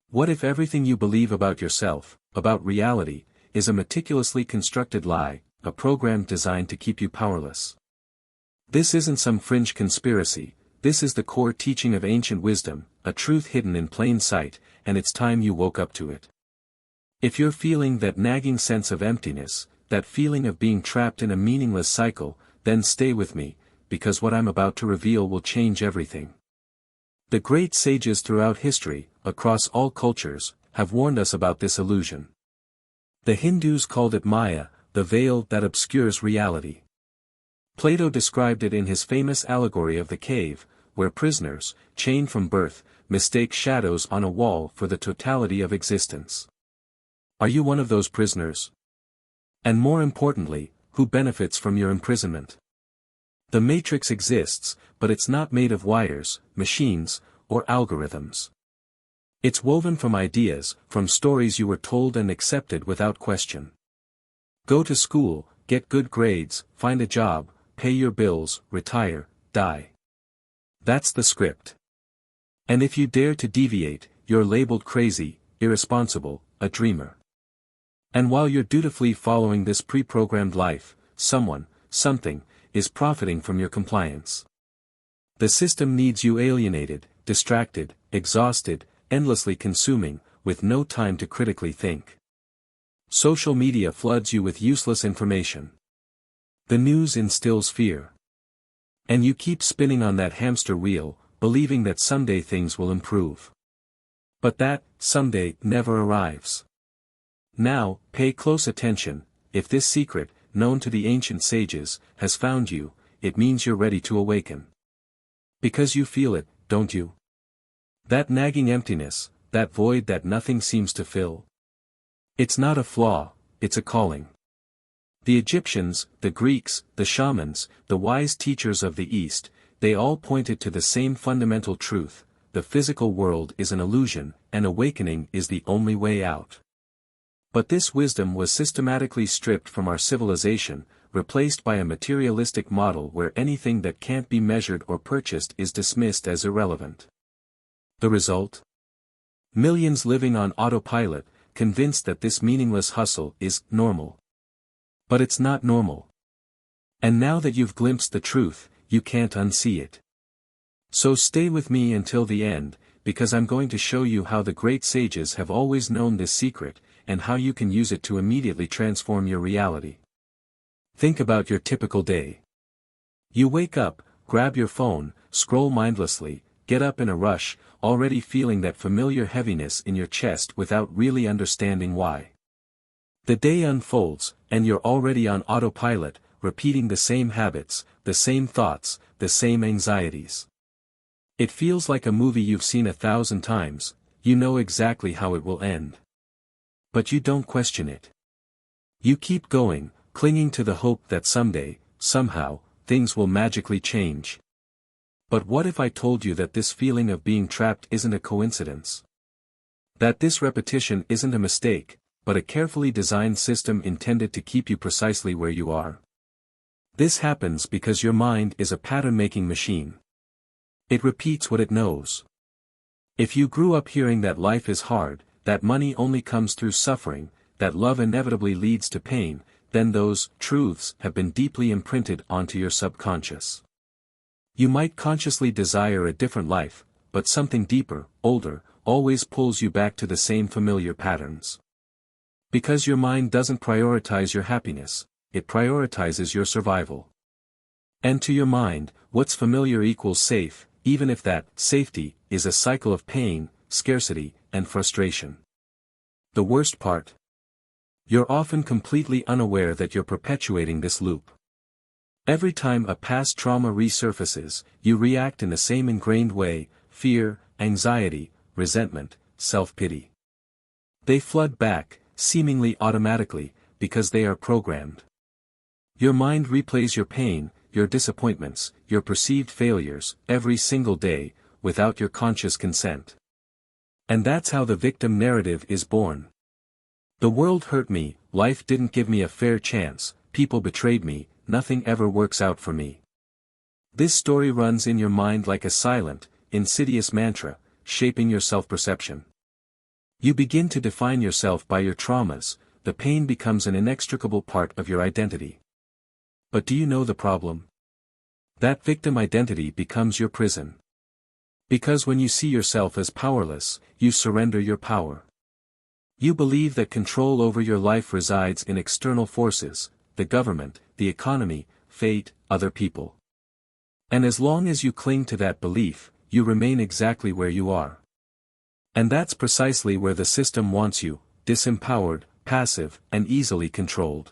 What if everything you believe about yourself, about reality, is a meticulously constructed lie, a program designed to keep you powerless? This isn't some fringe conspiracy, this is the core teaching of ancient wisdom, a truth hidden in plain sight, and it's time you woke up to it. If you're feeling that nagging sense of emptiness, that feeling of being trapped in a meaningless cycle, then stay with me, because what I'm about to reveal will change everything. The great sages throughout history, across all cultures, have warned us about this illusion. The Hindus called it Maya, the veil that obscures reality. Plato described it in his famous Allegory of the cave, where prisoners, chained from birth, mistake shadows on a wall for the totality of existence. Are you one of those prisoners? And more importantly, who benefits from your imprisonment? The matrix exists, but it's not made of wires, machines, or algorithms. It's woven from ideas, from stories you were told and accepted without question. Go to school, get good grades, find a job, pay your bills, retire, die. That's the script. And if you dare to deviate, you're labeled crazy, irresponsible, a dreamer. And while you're dutifully following this pre-programmed life, someone, something, is profiting from your compliance. The system needs you alienated, distracted, exhausted, endlessly consuming, with no time to critically think. Social media floods you with useless information. The news instills fear. And you keep spinning on that hamster wheel, believing that someday things will improve. But that, someday, never arrives. Now, pay close attention. If this secret, known to the ancient sages, has found you, it means you're ready to awaken. Because you feel it, don't you? That nagging emptiness, that void that nothing seems to fill. It's not a flaw, it's a calling. The Egyptians, the Greeks, the shamans, the wise teachers of the East, they all pointed to the same fundamental truth: the physical world is an illusion, and awakening is the only way out. But this wisdom was systematically stripped from our civilization, replaced by a materialistic model where anything that can't be measured or purchased is dismissed as irrelevant. The result? Millions living on autopilot, convinced that this meaningless hustle is normal. But it's not normal. And now that you've glimpsed the truth, you can't unsee it. So stay with me until the end, because I'm going to show you how the great sages have always known this secret, and how you can use it to immediately transform your reality. Think about your typical day. You wake up, grab your phone, scroll mindlessly, get up in a rush, already feeling that familiar heaviness in your chest without really understanding why. The day unfolds, and you're already on autopilot, repeating the same habits, the same thoughts, the same anxieties. It feels like a movie you've seen 1,000 times, you know exactly how it will end. But you don't question it. You keep going, clinging to the hope that someday, somehow, things will magically change. But what if I told you that this feeling of being trapped isn't a coincidence? That this repetition isn't a mistake, but a carefully designed system intended to keep you precisely where you are? This happens because your mind is a pattern-making machine. It repeats what it knows. If you grew up hearing that life is hard, that money only comes through suffering, that love inevitably leads to pain, then those truths have been deeply imprinted onto your subconscious. You might consciously desire a different life, but something deeper, older, always pulls you back to the same familiar patterns. Because your mind doesn't prioritize your happiness, it prioritizes your survival. And to your mind, what's familiar equals safe, even if that safety is a cycle of pain, scarcity, and frustration. The worst part? You're often completely unaware that you're perpetuating this loop. Every time a past trauma resurfaces, you react in the same ingrained way: fear, anxiety, resentment, self-pity. They flood back, seemingly automatically, because they are programmed. Your mind replays your pain, your disappointments, your perceived failures, every single day, without your conscious consent. And that's how the victim narrative is born. The world hurt me, life didn't give me a fair chance, people betrayed me, nothing ever works out for me. This story runs in your mind like a silent, insidious mantra, shaping your self-perception. You begin to define yourself by your traumas, the pain becomes an inextricable part of your identity. But do you know the problem? That victim identity becomes your prison. Because when you see yourself as powerless, you surrender your power. You believe that control over your life resides in external forces, the government, the economy, fate, other people. And as long as you cling to that belief, you remain exactly where you are. And that's precisely where the system wants you, disempowered, passive, and easily controlled.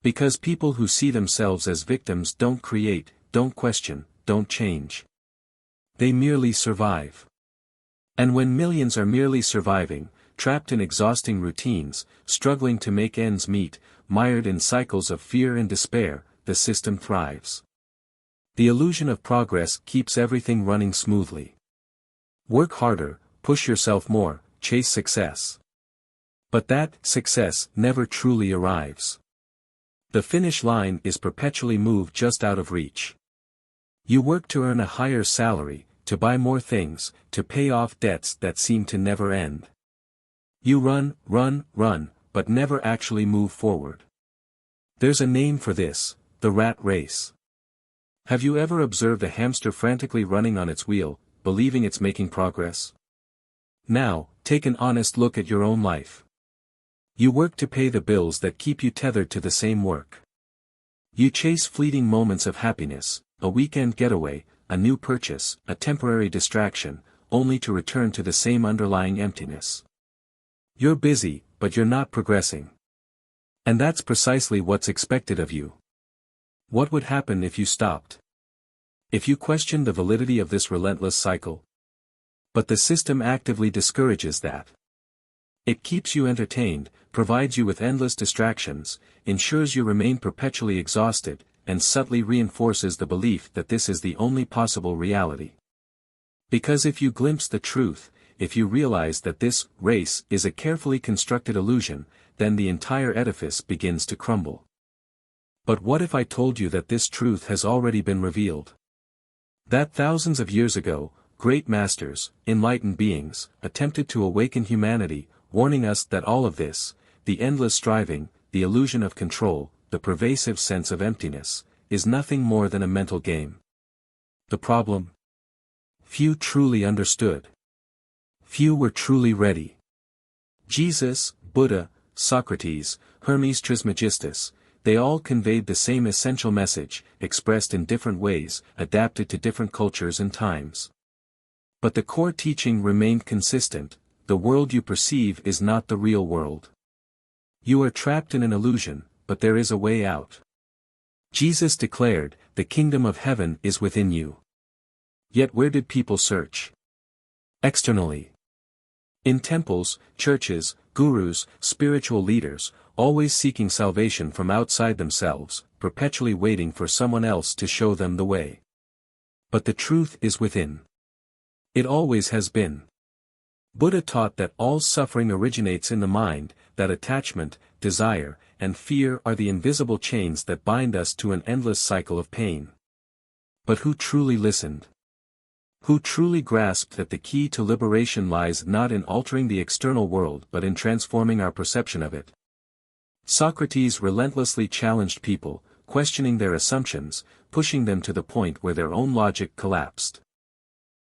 Because people who see themselves as victims don't create, don't question, don't change. They merely survive. And when millions are merely surviving, trapped in exhausting routines, struggling to make ends meet, mired in cycles of fear and despair, the system thrives. The illusion of progress keeps everything running smoothly. Work harder, push yourself more, chase success. But that success never truly arrives. The finish line is perpetually moved just out of reach. You work to earn a higher salary, to buy more things, to pay off debts that seem to never end. You run, but never actually move forward. There's a name for this, the rat race. Have you ever observed a hamster frantically running on its wheel, believing it's making progress? Now, take an honest look at your own life. You work to pay the bills that keep you tethered to the same work. You chase fleeting moments of happiness, a weekend getaway, a new purchase, a temporary distraction, only to return to the same underlying emptiness. You're busy, but you're not progressing. And that's precisely what's expected of you. What would happen if you stopped? If you questioned the validity of this relentless cycle? But the system actively discourages that. It keeps you entertained, provides you with endless distractions, ensures you remain perpetually exhausted, and subtly reinforces the belief that this is the only possible reality. Because if you glimpse the truth, if you realize that this race is a carefully constructed illusion, then the entire edifice begins to crumble. But what if I told you that this truth has already been revealed? That thousands of years ago, great masters, enlightened beings, attempted to awaken humanity, warning us that all of this, the endless striving, the illusion of control, the pervasive sense of emptiness, is nothing more than a mental game. The problem? Few truly understood. Few were truly ready. Jesus, Buddha, Socrates, Hermes Trismegistus, they all conveyed the same essential message, expressed in different ways, adapted to different cultures and times. But the core teaching remained consistent: the world you perceive is not the real world. You are trapped in an illusion, but there is a way out. Jesus declared, "The kingdom of heaven is within you." Yet where did people search? Externally. In temples, churches, gurus, spiritual leaders, always seeking salvation from outside themselves, perpetually waiting for someone else to show them the way. But the truth is within. It always has been. Buddha taught that all suffering originates in the mind, that attachment, desire, and fear are the invisible chains that bind us to an endless cycle of pain. But who truly listened? Who truly grasped that the key to liberation lies not in altering the external world but in transforming our perception of it? Socrates relentlessly challenged people, questioning their assumptions, pushing them to the point where their own logic collapsed.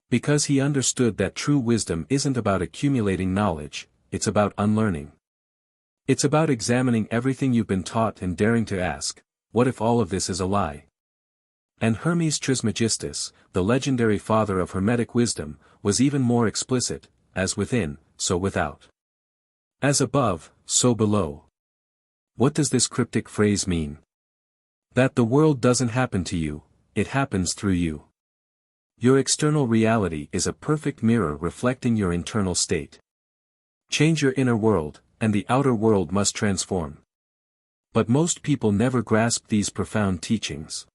Because he understood that true wisdom isn't about accumulating knowledge, it's about unlearning. It's about examining everything you've been taught and daring to ask, what if all of this is a lie? And Hermes Trismegistus, the legendary father of Hermetic wisdom, was even more explicit: as within, so without. As above, so below. What does this cryptic phrase mean? That the world doesn't happen to you, it happens through you. Your external reality is a perfect mirror reflecting your internal state. Change your inner world, and the outer world must transform. But most people never grasp these profound teachings.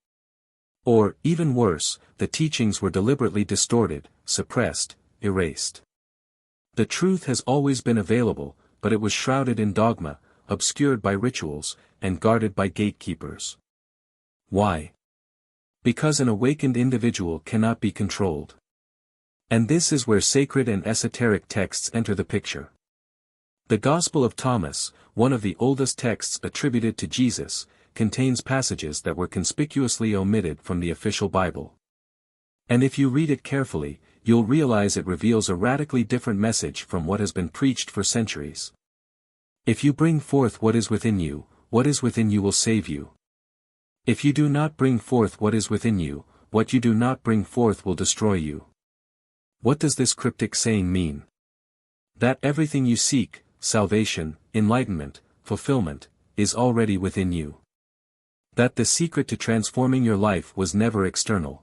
Or, even worse, the teachings were deliberately distorted, suppressed, erased. The truth has always been available, but it was shrouded in dogma, obscured by rituals, and guarded by gatekeepers. Why? Because an awakened individual cannot be controlled. And this is where sacred and esoteric texts enter the picture. The Gospel of Thomas, one of the oldest texts attributed to Jesus, contains passages that were conspicuously omitted from the official Bible. And if you read it carefully, you'll realize it reveals a radically different message from what has been preached for centuries. If you bring forth what is within you will save you. If you do not bring forth what is within you, what you do not bring forth will destroy you. What does this cryptic saying mean? That everything you seek, salvation, enlightenment, fulfillment, is already within you. That the secret to transforming your life was never external.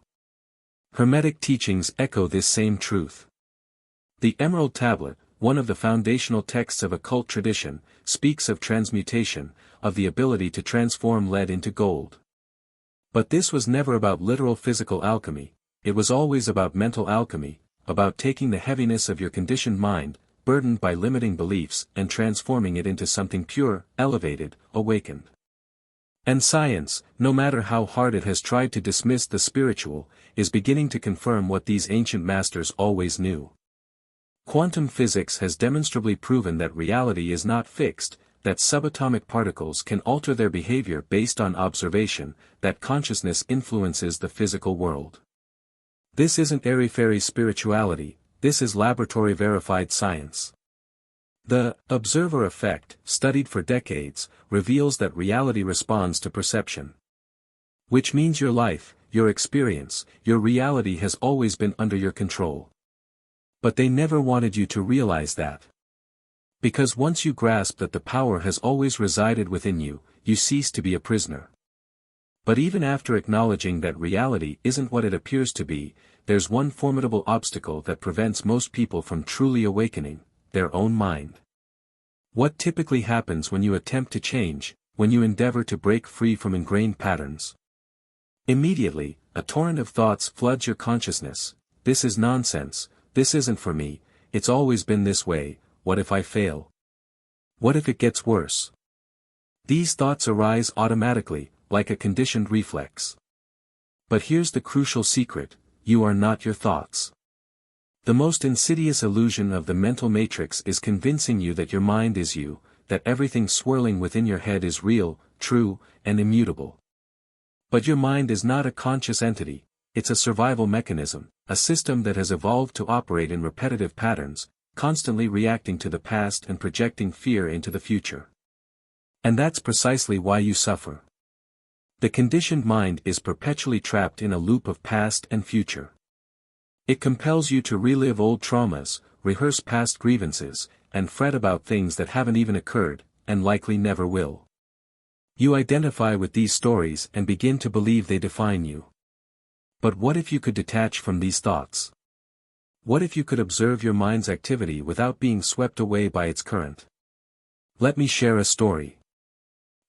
Hermetic teachings echo this same truth. The Emerald Tablet, one of the foundational texts of occult tradition, speaks of transmutation, of the ability to transform lead into gold. But this was never about literal physical alchemy, it was always about mental alchemy, about taking the heaviness of your conditioned mind, burdened by limiting beliefs, and transforming it into something pure, elevated, awakened. And science, no matter how hard it has tried to dismiss the spiritual, is beginning to confirm what these ancient masters always knew. Quantum physics has demonstrably proven that reality is not fixed, that subatomic particles can alter their behavior based on observation, that consciousness influences the physical world. This isn't airy-fairy spirituality, this is laboratory-verified science. The observer effect, studied for decades, reveals that reality responds to perception. Which means your life, your experience, your reality has always been under your control. But they never wanted you to realize that. Because once you grasp that the power has always resided within you, you cease to be a prisoner. But even after acknowledging that reality isn't what it appears to be, there's one formidable obstacle that prevents most people from truly awakening: their own mind. What typically happens when you attempt to change, when you endeavor to break free from ingrained patterns? Immediately, a torrent of thoughts floods your consciousness. This is nonsense, this isn't for me, it's always been this way, what if I fail? What if it gets worse? These thoughts arise automatically, like a conditioned reflex. But here's the crucial secret: you are not your thoughts. The most insidious illusion of the mental matrix is convincing you that your mind is you, that everything swirling within your head is real, true, and immutable. But your mind is not a conscious entity, it's a survival mechanism, a system that has evolved to operate in repetitive patterns, constantly reacting to the past and projecting fear into the future. And that's precisely why you suffer. The conditioned mind is perpetually trapped in a loop of past and future. It compels you to relive old traumas, rehearse past grievances, and fret about things that haven't even occurred, and likely never will. You identify with these stories and begin to believe they define you. But what if you could detach from these thoughts? What if you could observe your mind's activity without being swept away by its current? Let me share a story.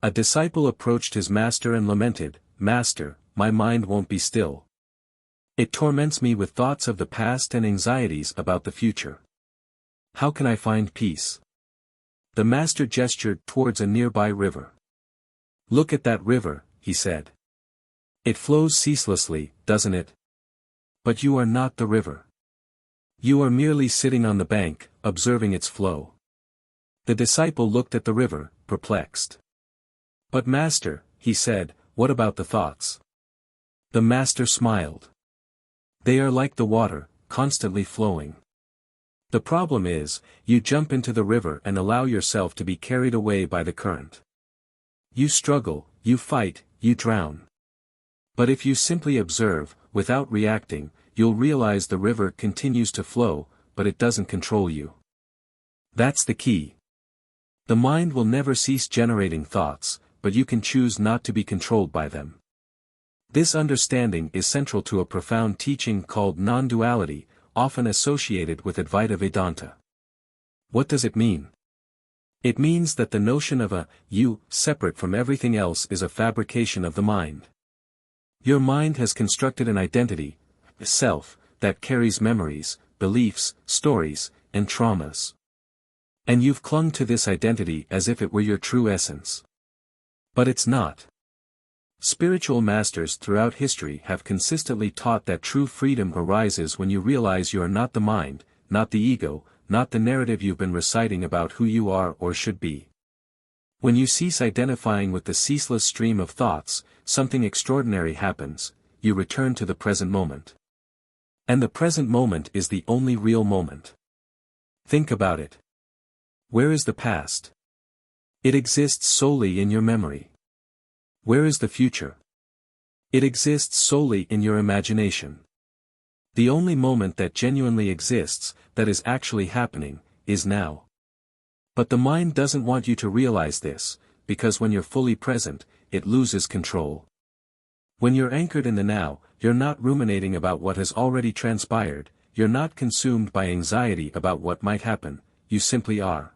A disciple approached his master and lamented, "Master, my mind won't be still. It torments me with thoughts of the past and anxieties about the future. How can I find peace?" The master gestured towards a nearby river. "Look at that river," he said. "It flows ceaselessly, doesn't it? But you are not the river. You are merely sitting on the bank, observing its flow." The disciple looked at the river, perplexed. "But master," he said, "what about the thoughts?" The master smiled. "They are like the water, constantly flowing. The problem is, you jump into the river and allow yourself to be carried away by the current. You struggle, you fight, you drown. But if you simply observe, without reacting, you'll realize the river continues to flow, but it doesn't control you. That's the key. The mind will never cease generating thoughts, but you can choose not to be controlled by them. This understanding is central to a profound teaching called non-duality, often associated with Advaita Vedanta. What does it mean? It means that the notion of a you, separate from everything else, is a fabrication of the mind. Your mind has constructed an identity, a self, that carries memories, beliefs, stories, and traumas. And you've clung to this identity as if it were your true essence. But it's not. Spiritual masters throughout history have consistently taught that true freedom arises when you realize you are not the mind, not the ego, not the narrative you've been reciting about who you are or should be. When you cease identifying with the ceaseless stream of thoughts, something extraordinary happens, you return to the present moment. And the present moment is the only real moment. Think about it. Where is the past? It exists solely in your memory. Where is the future? It exists solely in your imagination. The only moment that genuinely exists, that is actually happening, is now. But the mind doesn't want you to realize this, because when you're fully present, it loses control. When you're anchored in the now, you're not ruminating about what has already transpired, you're not consumed by anxiety about what might happen, you simply are.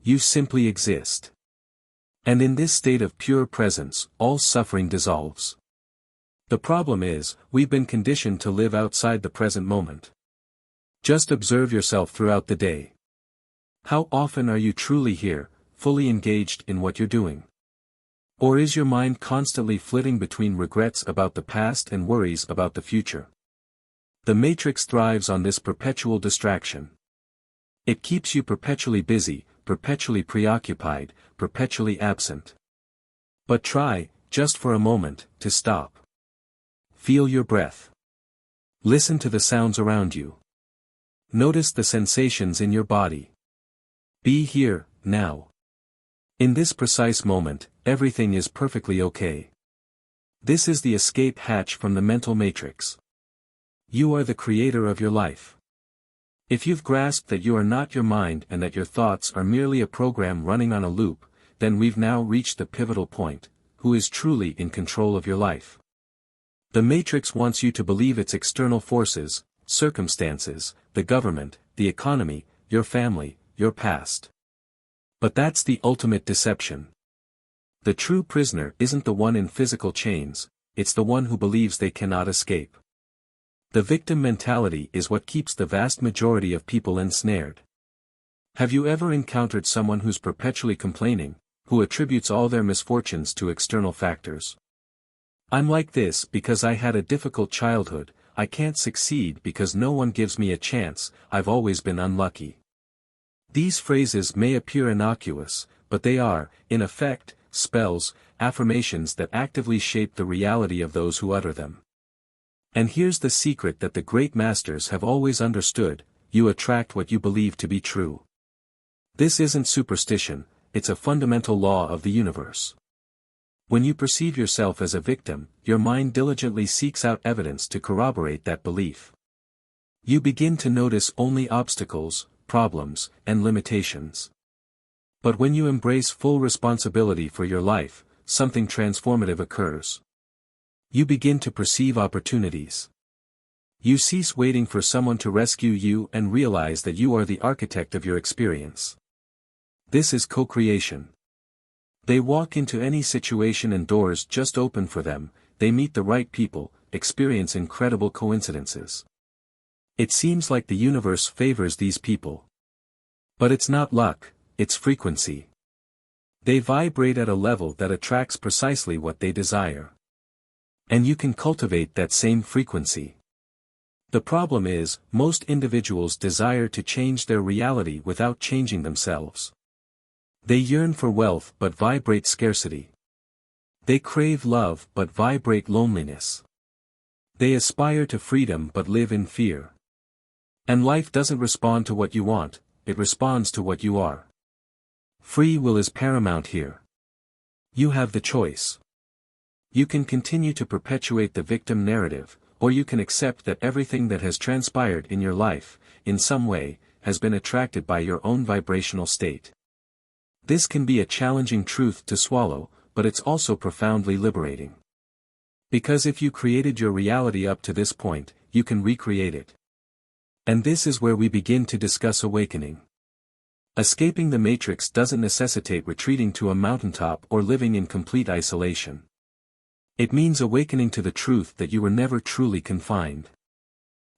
You simply exist. And in this state of pure presence, all suffering dissolves. The problem is, we've been conditioned to live outside the present moment. Just observe yourself throughout the day. How often are you truly here, fully engaged in what you're doing? Or is your mind constantly flitting between regrets about the past and worries about the future? The matrix thrives on this perpetual distraction. It keeps you perpetually busy, perpetually preoccupied, perpetually absent. But try, just for a moment, to stop. Feel your breath. Listen to the sounds around you. Notice the sensations in your body. Be here, now. In this precise moment, everything is perfectly okay. This is the escape hatch from the mental matrix. You are the creator of your life. If you've grasped that you are not your mind and that your thoughts are merely a program running on a loop, then we've now reached the pivotal point: who is truly in control of your life? The matrix wants you to believe it's external forces, circumstances, the government, the economy, your family, your past. But that's the ultimate deception. The true prisoner isn't the one in physical chains, it's the one who believes they cannot escape. The victim mentality is what keeps the vast majority of people ensnared. Have you ever encountered someone who's perpetually complaining, who attributes all their misfortunes to external factors? I'm like this because I had a difficult childhood, I can't succeed because no one gives me a chance, I've always been unlucky. These phrases may appear innocuous, but they are, in effect, spells, affirmations that actively shape the reality of those who utter them. And here's the secret that the great masters have always understood: you attract what you believe to be true. This isn't superstition, it's a fundamental law of the universe. When you perceive yourself as a victim, your mind diligently seeks out evidence to corroborate that belief. You begin to notice only obstacles, problems, and limitations. But when you embrace full responsibility for your life, something transformative occurs. You begin to perceive opportunities. You cease waiting for someone to rescue you and realize that you are the architect of your experience. This is co-creation. They walk into any situation and doors just open for them, they meet the right people, experience incredible coincidences. It seems like the universe favors these people. But it's not luck, it's frequency. They vibrate at a level that attracts precisely what they desire. And you can cultivate that same frequency. The problem is, most individuals desire to change their reality without changing themselves. They yearn for wealth but vibrate scarcity. They crave love but vibrate loneliness. They aspire to freedom but live in fear. And life doesn't respond to what you want, it responds to what you are. Free will is paramount here. You have the choice. You can continue to perpetuate the victim narrative, or you can accept that everything that has transpired in your life, in some way, has been attracted by your own vibrational state. This can be a challenging truth to swallow, but it's also profoundly liberating. Because if you created your reality up to this point, you can recreate it. And this is where we begin to discuss awakening. Escaping the matrix doesn't necessitate retreating to a mountaintop or living in complete isolation. It means awakening to the truth that you were never truly confined.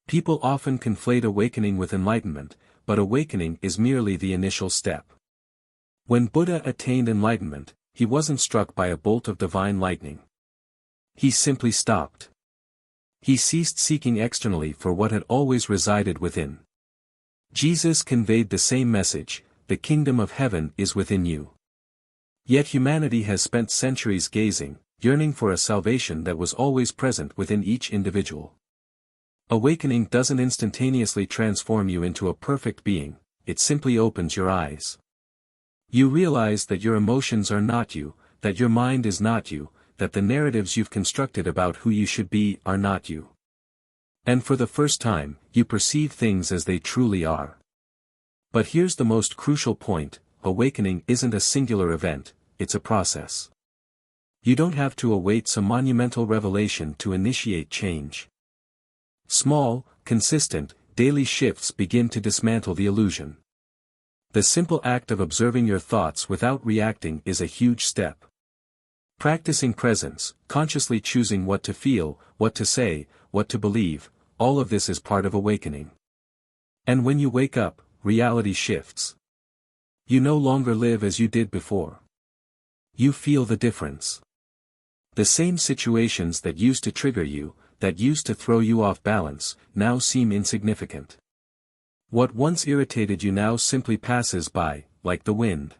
People often conflate awakening with enlightenment, but awakening is merely the initial step. When Buddha attained enlightenment, he wasn't struck by a bolt of divine lightning. He simply stopped. He ceased seeking externally for what had always resided within. Jesus conveyed the same message: the kingdom of heaven is within you. Yet humanity has spent centuries gazing, yearning for a salvation that was always present within each individual. Awakening doesn't instantaneously transform you into a perfect being, it simply opens your eyes. You realize that your emotions are not you, that your mind is not you, that the narratives you've constructed about who you should be are not you. And for the first time, you perceive things as they truly are. But here's the most crucial point: awakening isn't a singular event, it's a process. You don't have to await some monumental revelation to initiate change. Small, consistent, daily shifts begin to dismantle the illusion. The simple act of observing your thoughts without reacting is a huge step. Practicing presence, consciously choosing what to feel, what to say, what to believe, all of this is part of awakening. And when you wake up, reality shifts. You no longer live as you did before. You feel the difference. The same situations that used to trigger you, that used to throw you off balance, now seem insignificant. What once irritated you now simply passes by, like the wind.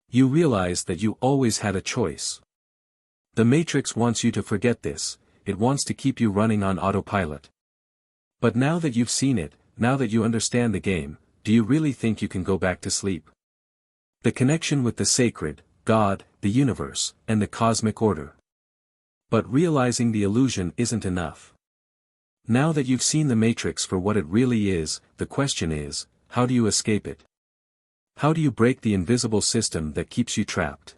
You realize that you always had a choice. The Matrix wants you to forget this, it wants to keep you running on autopilot. But now that you've seen it, now that you understand the game, do you really think you can go back to sleep? The connection with the sacred, God, the universe, and the cosmic order. But realizing the illusion isn't enough. Now that you've seen the Matrix for what it really is, the question is, how do you escape it? How do you break the invisible system that keeps you trapped?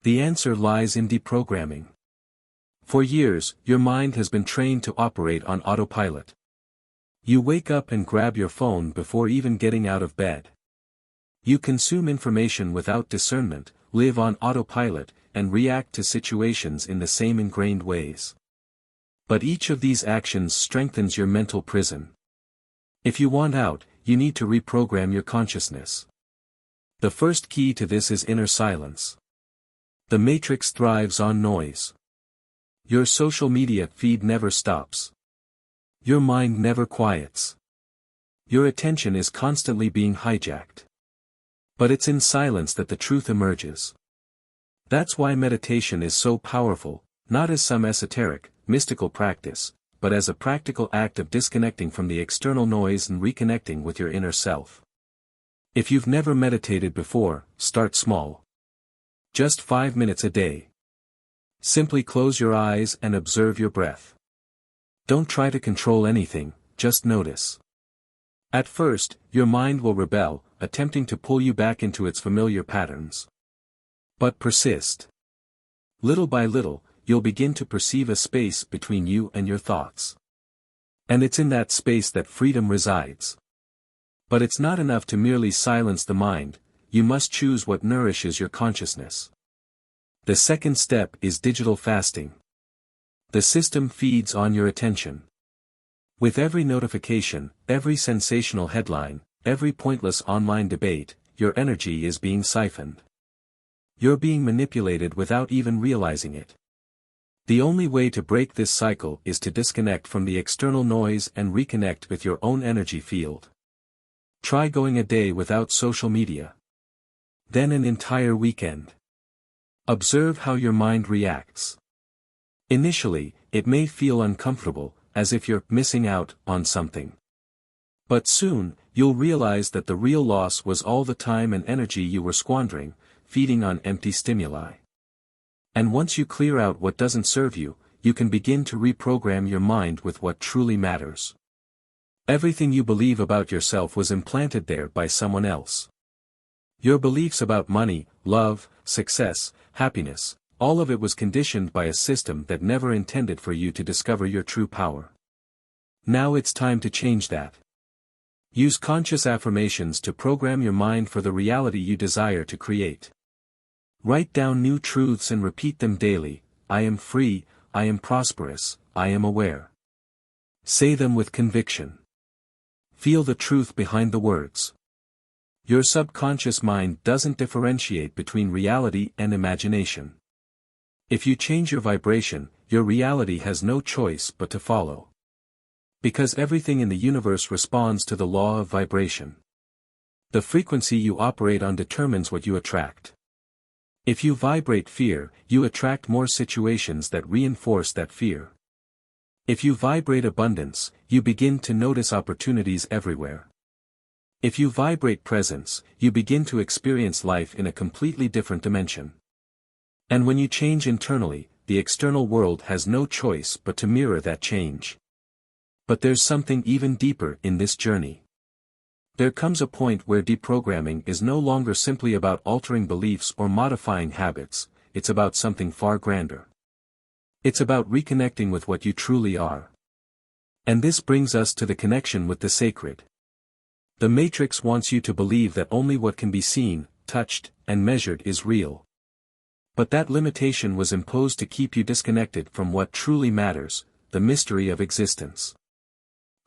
The answer lies in deprogramming. For years, your mind has been trained to operate on autopilot. You wake up and grab your phone before even getting out of bed. You consume information without discernment, live on autopilot, and react to situations in the same ingrained ways. But each of these actions strengthens your mental prison. If you want out, you need to reprogram your consciousness. The first key to this is inner silence. The Matrix thrives on noise. Your social media feed never stops. Your mind never quiets. Your attention is constantly being hijacked. But it's in silence that the truth emerges. That's why meditation is so powerful, not as some esoteric, mystical practice, but as a practical act of disconnecting from the external noise and reconnecting with your inner self. If you've never meditated before, start small. Just 5 minutes a day. Simply close your eyes and observe your breath. Don't try to control anything, just notice. At first, your mind will rebel, attempting to pull you back into its familiar patterns. But persist. Little by little, you'll begin to perceive a space between you and your thoughts. And it's in that space that freedom resides. But it's not enough to merely silence the mind, you must choose what nourishes your consciousness. The second step is digital fasting. The system feeds on your attention. With every notification, every sensational headline, every pointless online debate, your energy is being siphoned. You're being manipulated without even realizing it. The only way to break this cycle is to disconnect from the external noise and reconnect with your own energy field. Try going a day without social media. Then an entire weekend. Observe how your mind reacts. Initially, it may feel uncomfortable, as if you're missing out on something. But soon, you'll realize that the real loss was all the time and energy you were squandering, feeding on empty stimuli. And once you clear out what doesn't serve you, you can begin to reprogram your mind with what truly matters. Everything you believe about yourself was implanted there by someone else. Your beliefs about money, love, success, happiness, all of it was conditioned by a system that never intended for you to discover your true power. Now it's time to change that. Use conscious affirmations to program your mind for the reality you desire to create. Write down new truths and repeat them daily: I am free, I am prosperous, I am aware. Say them with conviction. Feel the truth behind the words. Your subconscious mind doesn't differentiate between reality and imagination. If you change your vibration, your reality has no choice but to follow. Because everything in the universe responds to the law of vibration. The frequency you operate on determines what you attract. If you vibrate fear, you attract more situations that reinforce that fear. If you vibrate abundance, you begin to notice opportunities everywhere. If you vibrate presence, you begin to experience life in a completely different dimension. And when you change internally, the external world has no choice but to mirror that change. But there's something even deeper in this journey. There comes a point where deprogramming is no longer simply about altering beliefs or modifying habits, it's about something far grander. It's about reconnecting with what you truly are. And this brings us to the connection with the sacred. The Matrix wants you to believe that only what can be seen, touched, and measured is real. But that limitation was imposed to keep you disconnected from what truly matters, the mystery of existence.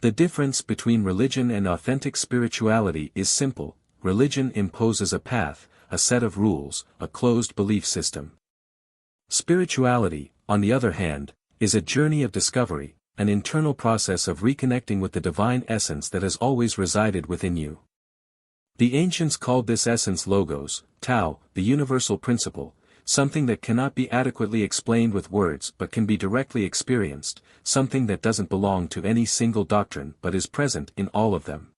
The difference between religion and authentic spirituality is simple. Religion imposes a path, a set of rules, a closed belief system. Spirituality, on the other hand, is a journey of discovery, an internal process of reconnecting with the divine essence that has always resided within you. The ancients called this essence logos, Tao, the universal principle, something that cannot be adequately explained with words but can be directly experienced, something that doesn't belong to any single doctrine but is present in all of them.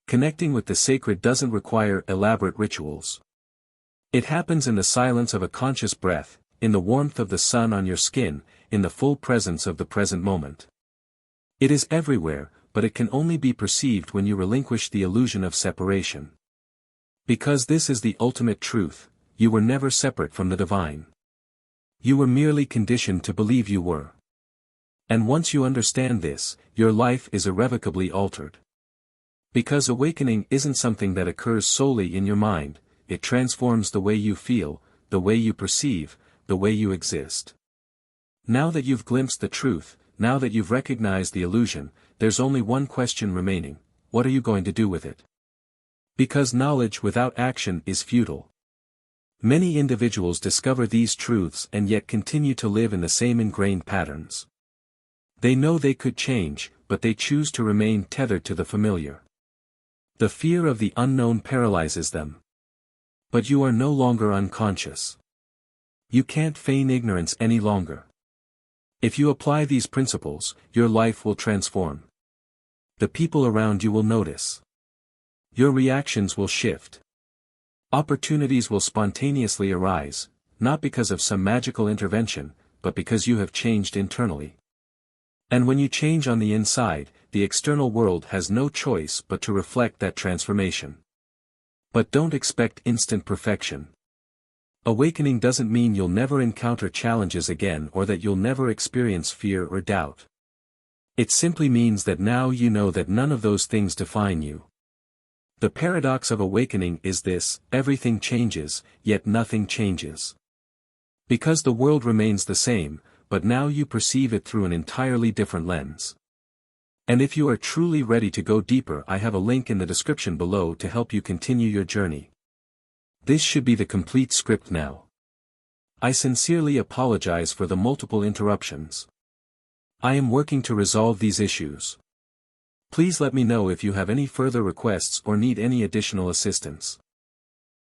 Connecting with the sacred doesn't require elaborate rituals. It happens in the silence of a conscious breath, in the warmth of the sun on your skin, in the full presence of the present moment. It is everywhere, but it can only be perceived when you relinquish the illusion of separation. Because this is the ultimate truth, you were never separate from the divine. You were merely conditioned to believe you were. And once you understand this, your life is irrevocably altered. Because awakening isn't something that occurs solely in your mind, it transforms the way you feel, the way you perceive, the way you exist. Now that you've glimpsed the truth, now that you've recognized the illusion, there's only one question remaining: what are you going to do with it? Because knowledge without action is futile. Many individuals discover these truths and yet continue to live in the same ingrained patterns. They know they could change, but they choose to remain tethered to the familiar. The fear of the unknown paralyzes them. But you are no longer unconscious. You can't feign ignorance any longer. If you apply these principles, your life will transform. The people around you will notice. Your reactions will shift. Opportunities will spontaneously arise, not because of some magical intervention, but because you have changed internally. And when you change on the inside, the external world has no choice but to reflect that transformation. But don't expect instant perfection. Awakening doesn't mean you'll never encounter challenges again or that you'll never experience fear or doubt. It simply means that now you know that none of those things define you. The paradox of awakening is this: everything changes, yet nothing changes. Because the world remains the same, but now you perceive it through an entirely different lens. And if you are truly ready to go deeper, I have a link in the description below to help you continue your journey. This should be the complete script now. I sincerely apologize for the multiple interruptions. I am working to resolve these issues. Please let me know if you have any further requests or need any additional assistance.